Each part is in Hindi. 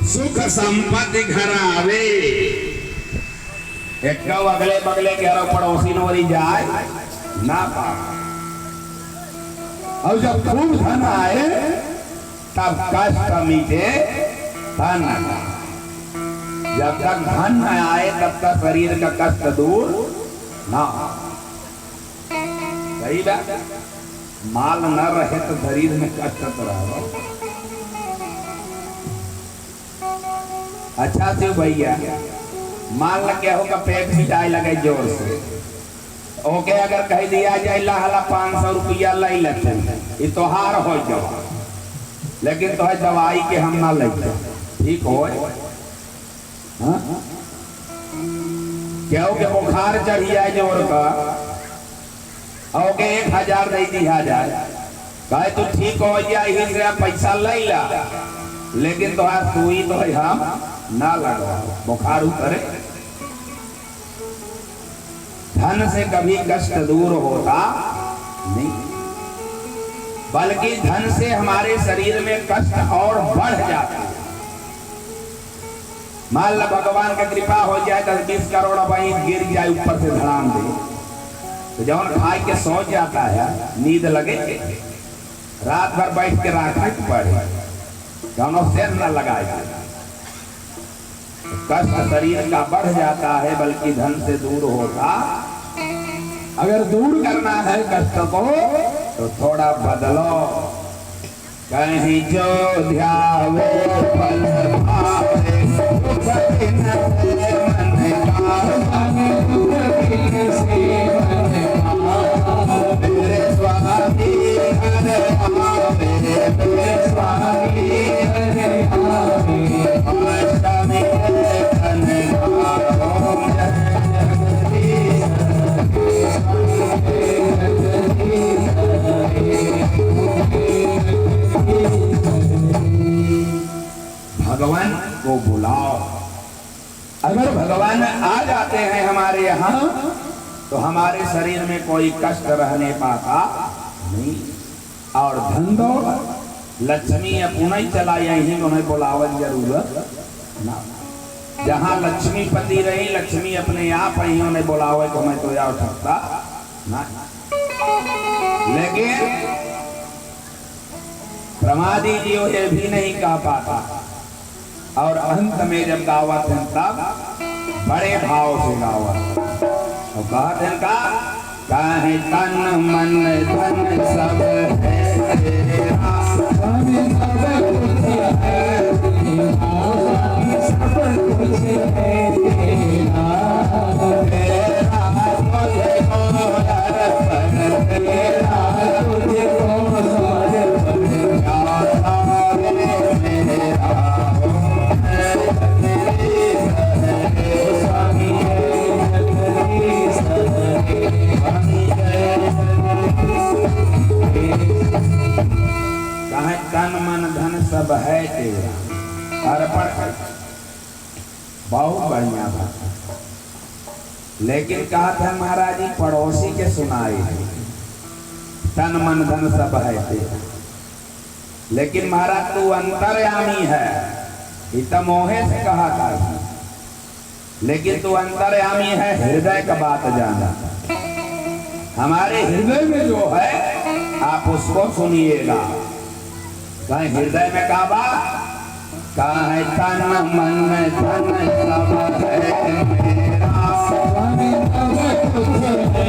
सुख संपत्ति घर आवे। एक अगले बगले के पड़ोसी नोरी जाए ना पा। और जब खूब धन आए तब कष्ट मीटे धन। जब तक धन न आए तब तक शरीर का कष्ट दूर ना। सही बात। माल न रहे तो शरीर में कष्ट तो रहा। अच्छा से भैया मान ल क्या होगा पेट भी जाए लगे जोर से ओके अगर कह दिया जाए ला 500 रुपया ले लेते ये तोहार हो जाओ लेकिन तो है दवाई के हम ना लेते ठीक हो। क्यों के बुखार चढ़ी जाए जोर का ओके 1000 दे दिया जाए कहे तो ठीक हो जाए ही पैसा ले ला लेकिन तो सुई तो हम ना लगा बुखार उतरे। धन से कभी कष्ट दूर होता नहीं बल्कि धन से हमारे शरीर में कष्ट और बढ़ जाता है। मान लो भगवान का कृपा हो जाए तो 20 करोड़ रुपये गिर जाए ऊपर से धड़ाम दे तो जब खाए के सो जाता है नींद लगे रात भर बैठ के रखने पड़े दोनों से न लगाए कष्ट शरीर का बढ़ जाता है बल्कि धन से दूर होता। अगर दूर करना है कष्ट को तो थोड़ा बदलो। कहीं जो ध्यावे फल पावे भगवान को बुलाओ। अगर भगवान आ जाते हैं हमारे यहाँ तो हमारे शरीर में कोई कष्ट रहने पाता नहीं। और धन दौलत लक्ष्मी अपना ही चला यही उन्हें बुलावन जरूरत ना। जहाँ लक्ष्मीपति रही लक्ष्मी अपने आप ही उन्हें बुलावे तो मैं तो आ सकता ना। लेकिन प्रमादी जी ये भी नहीं कह पाता और अंत में जब गावत हैं तब बड़े भाव से गावत और कहते हैं का काहे तन मन धन सब है तेरा सब कुछ है सब कुछ है तेरा तेरा मुझे को अर्पण तेरा तुझे को समर्पण तन मन धन सब है तेरा अर्पण कर। बहुत बढ़िया बात। लेकिन कहा था महाराज जी पड़ोसी के सुनाए तन मन धन सब है तेरा। लेकिन महाराज तू अंतर्यामी है इत मोहे से कहा था लेकिन तू अंतर्यामी है हृदय का बात जाना। हमारे हृदय में जो है आप उसको सुनिएगा। कहीं हृदय में का बात कहाँ है तन मन धन सब है मेरा सब कुछ है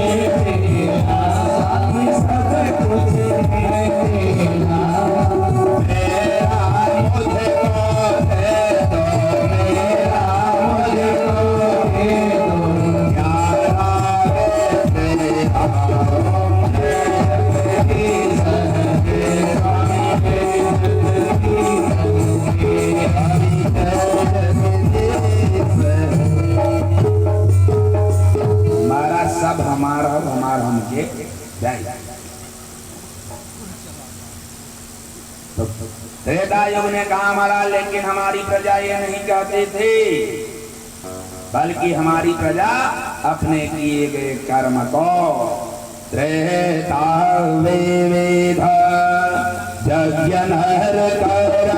तेरा सब कुछ है तेरा मेरा मुझे को है तो मेरा मुझे को है तो प्यारा सब हमारा हमारा हमके जाए। त्रेता युग ने कहा हमारा लेकिन हमारी प्रजा ये नहीं कहते थे बल्कि हमारी प्रजा अपने किए गए कर्म को त्रेता विविध यज्ञ नर कर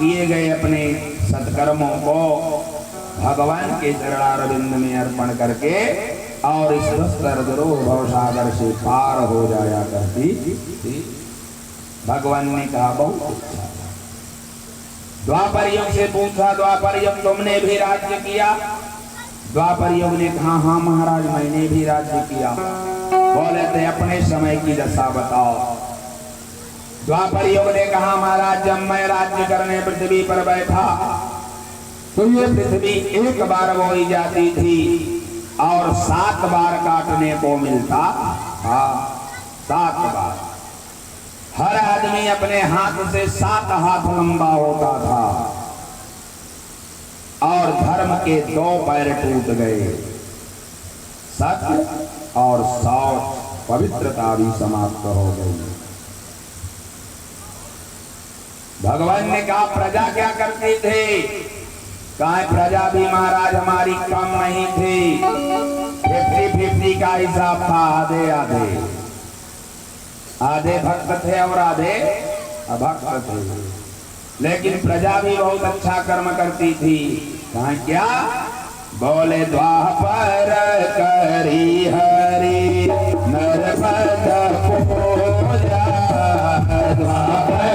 किए गए अपने सत्कर्मों को भगवान के चरणारविंद में अर्पण करके और इस भवसागर से पार हो जाया करती थी। भगवान ने कहा बहुत अच्छा। द्वापर युग से पूछा, द्वापर युग तुमने भी राज्य किया? द्वापर युग ने कहा हाँ महाराज मैंने भी राज्य किया। बोले थे अपने समय की दशा बताओ। द्वापर युग ने कहा महाराज जब मैं राज्य करने पृथ्वी पर बैठा तो ये पृथ्वी एक बार बोई जाती थी और 7 बार काटने को मिलता। हाँ 7 बार। हर आदमी अपने हाथ से 7 हाथ लंबा होता था और धर्म के 2 पैर टूट गए। सत्य और शौच पवित्रता भी समाप्त हो गई। भगवान ने कहा प्रजा क्या करती थी? कहा प्रजा भी महाराज हमारी कम नहीं थी। 50-50 का हिसाब था, आधे आधे। आधे भक्त थे और आधे अभक्त थे। लेकिन प्रजा भी बहुत अच्छा कर्म करती थी। कहा क्या? बोले द्वापर करी हरि नरपद पूजा। द्वापर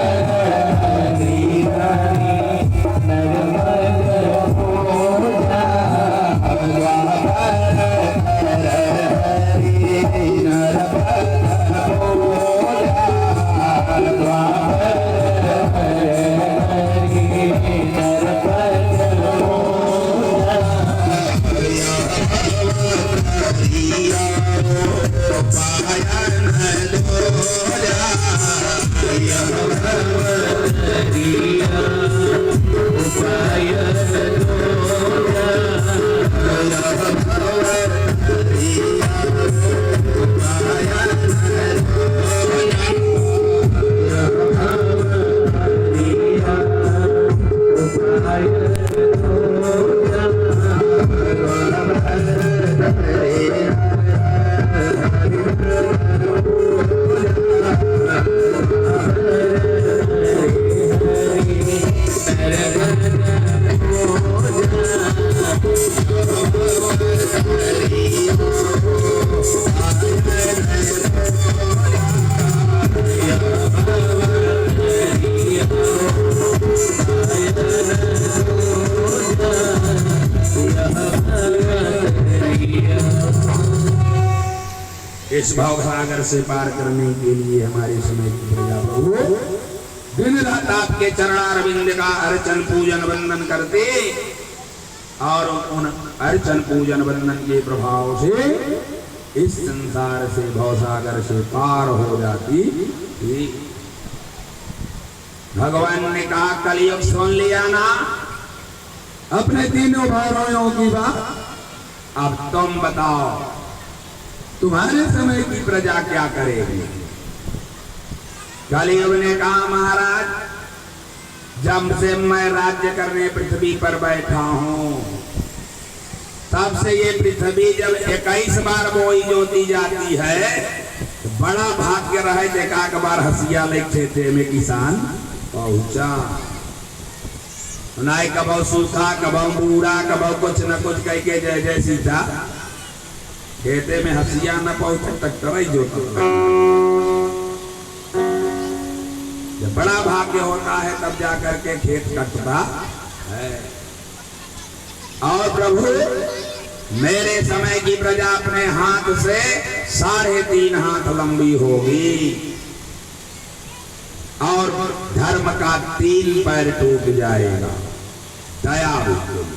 इस भवसागर से पार करने के लिए हमारे समय की प्रजा प्रभु दिन रात आपके चरणारविंद का अर्चन पूजन वंदन करते और उन अर्चन पूजन वंदन के प्रभाव से इस संसार से भवसागर से पार हो जाती थी। भगवान ने कहा कलयुग सुन लिया ना अपने तीनों भाइयों की बात। अब तुम बताओ तुम्हारे समय की प्रजा क्या करेगी? कलयुग ने कहा महाराज जब से मैं राज्य करने पृथ्वी पर बैठा हूं तब से ये पृथ्वी जब 21 बार बोई जोती जाती है तो बड़ा भाग्य रहे देखा एक बार हसिया ले खेते में किसान पहुंचा। नाई कबो सूखा कबो बूढ़ा कबो कुछ न कुछ कह के जय जय सीता खेते में हसिया न पहुंचे ट्रैक्टर ही जोता। जब बड़ा भाग्य होता है तब जाकर के खेत कटता है। और प्रभु मेरे समय की प्रजा अपने हाथ से 3.5 हाथ लंबी होगी और धर्म का 3 पैर टूट जाएगा। दया होगी।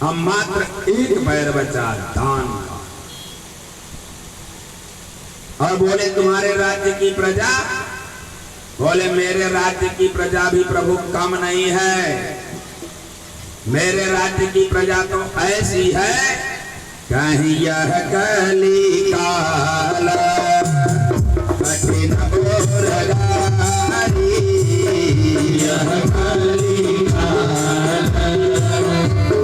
हम मात्र 1 पैर बचा दान का। और बोले तुम्हारे राज्य की प्रजा? बोले मेरे राज्य की प्रजा भी प्रभु कम नहीं है। मेरे राज्य की प्रजा तो ऐसी है कहीं यह कली काल कठिन घोर गारी, यह कली काल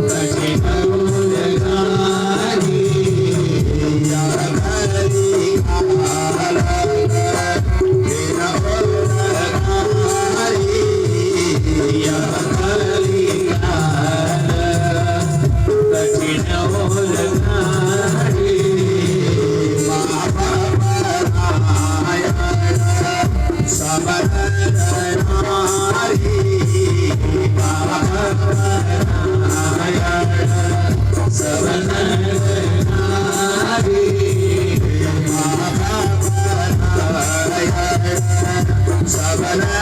कठिन घोर गारी, यह कली काल कठिन घोर गारी, यह कली काल कठिन घोर गारी। बाबा नारायण सब नर नारी, बाबा नारायण सब नर नारी, बाबा नारायण सब नर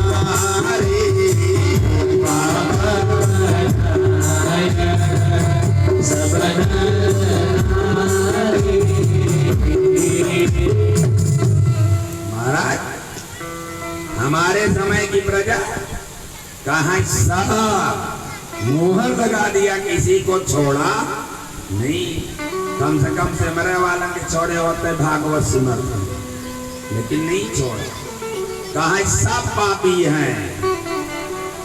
नारी, बाबा नारायण सब नर नारी। महाराज हमारे समय की प्रजा कहाँ सब मोहर लगा दिया, किसी को छोड़ा नहीं। कम से कम से मरे वाला के छोड़े होते भागवत सुनत, लेकिन नहीं छोड़ा। कहाँ सब पापी हैं,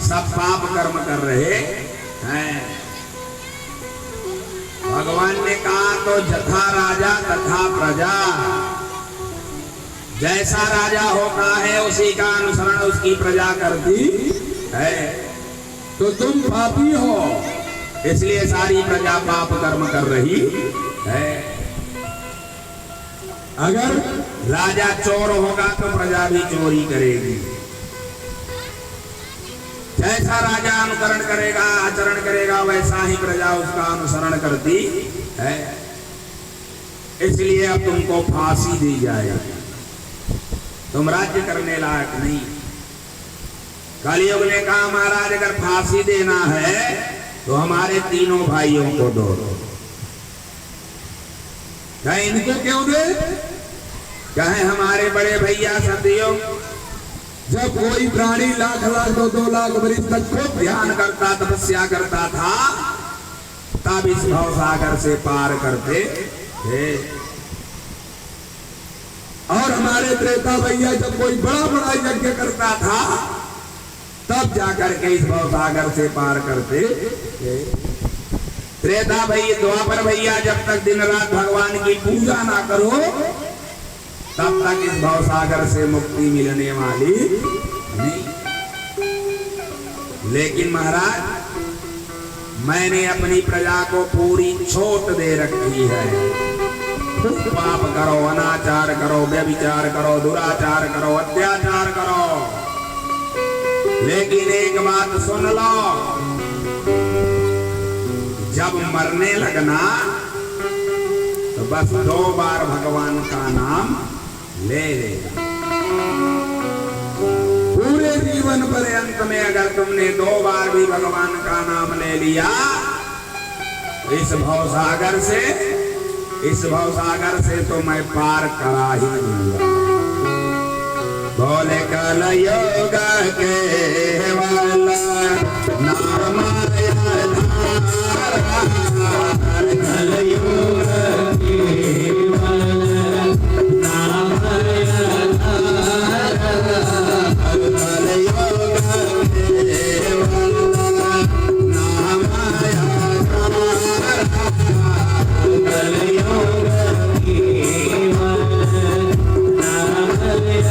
सब पाप कर्म कर रहे हैं। भगवान ने कहा तो जथा राजा तथा प्रजा, जैसा राजा होता है उसी का अनुसरण उसकी प्रजा करती है। तो तुम पापी हो, इसलिए सारी प्रजा पाप कर्म कर रही है। अगर राजा चोर होगा तो प्रजा भी चोरी करेगी। जैसा राजा अनुकरण करेगा, आचरण करेगा, वैसा ही प्रजा उसका अनुसरण करती है। इसलिए अब तुमको फांसी दी जाएगी, तुम राज्य करने लायक नहीं। कलयुग ने कहा महाराज अगर फांसी देना है तो हमारे तीनों भाइयों को दो। कहे इनको क्यों दे? कहे हमारे बड़े भैया सतियों, जब कोई प्राणी लाख लाख 2-2 लाख वर्ष तक खूब ध्यान करता, तपस्या करता था, तब इस भवसागर से पार करते थे। और हमारे त्रेता भैया जब कोई बड़ा बड़ा यज्ञ करता था, तब जाकर के इस भवसागर से पार करते थे। त्रेता भैया, द्वापर भैया जब तक दिन रात भगवान की पूजा ना करो, तब तक इस भवसागर से मुक्ति मिलने वाली नहीं। लेकिन महाराज मैंने अपनी प्रजा को पूरी छूट दे रखी है। पाप करो, अनाचार करो, व्यभिचार करो, दुराचार करो, अत्याचार करो, लेकिन एक बात सुन लो, जब मरने लगना तो बस 2 बार भगवान का नाम ले लेगा। पूरे जीवन पर्यंत में अगर तुमने 2 बार भी भगवान का नाम ले लिया, इस भवसागर से तो मैं पार करा ही दूंगा। बोले कलयुग केवल नाम आधार, कलयुग केवल नाम आधार, कलयुग केवल नाम आधार, कलयुग केवल नाम आधार।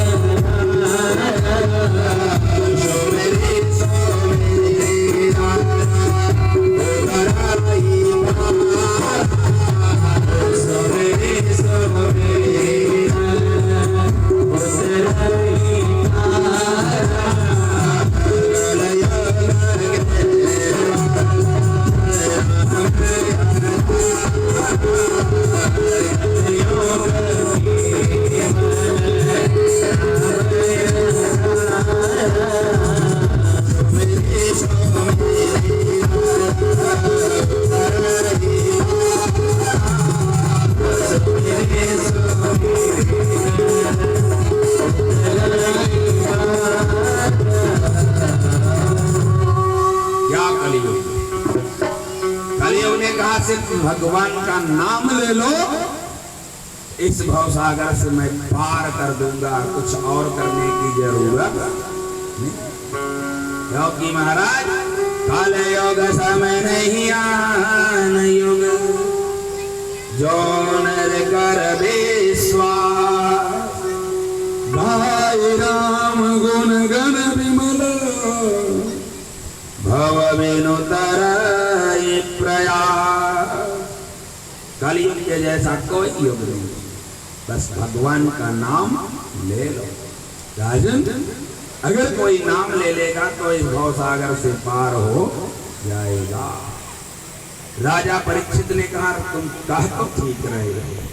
भगवान का नाम ले लो, इस भवसागर से मैं पार कर दूंगा, कुछ और करने की जरूरत नहीं। क्योंकि महाराज काले योग समय नहीं आन युग, जो नर कर विश्वास, भाई राम गुण गण विमल, भव बिनु तरई प्रयास। कलयुग के जैसा कोई युग नहीं, बस भगवान का नाम ले लो। राजन, अगर कोई नाम ले लेगा तो इस भवसागर से पार हो जाएगा। राजा परीक्षित ने कहा तुम कह तो ठीक रहे।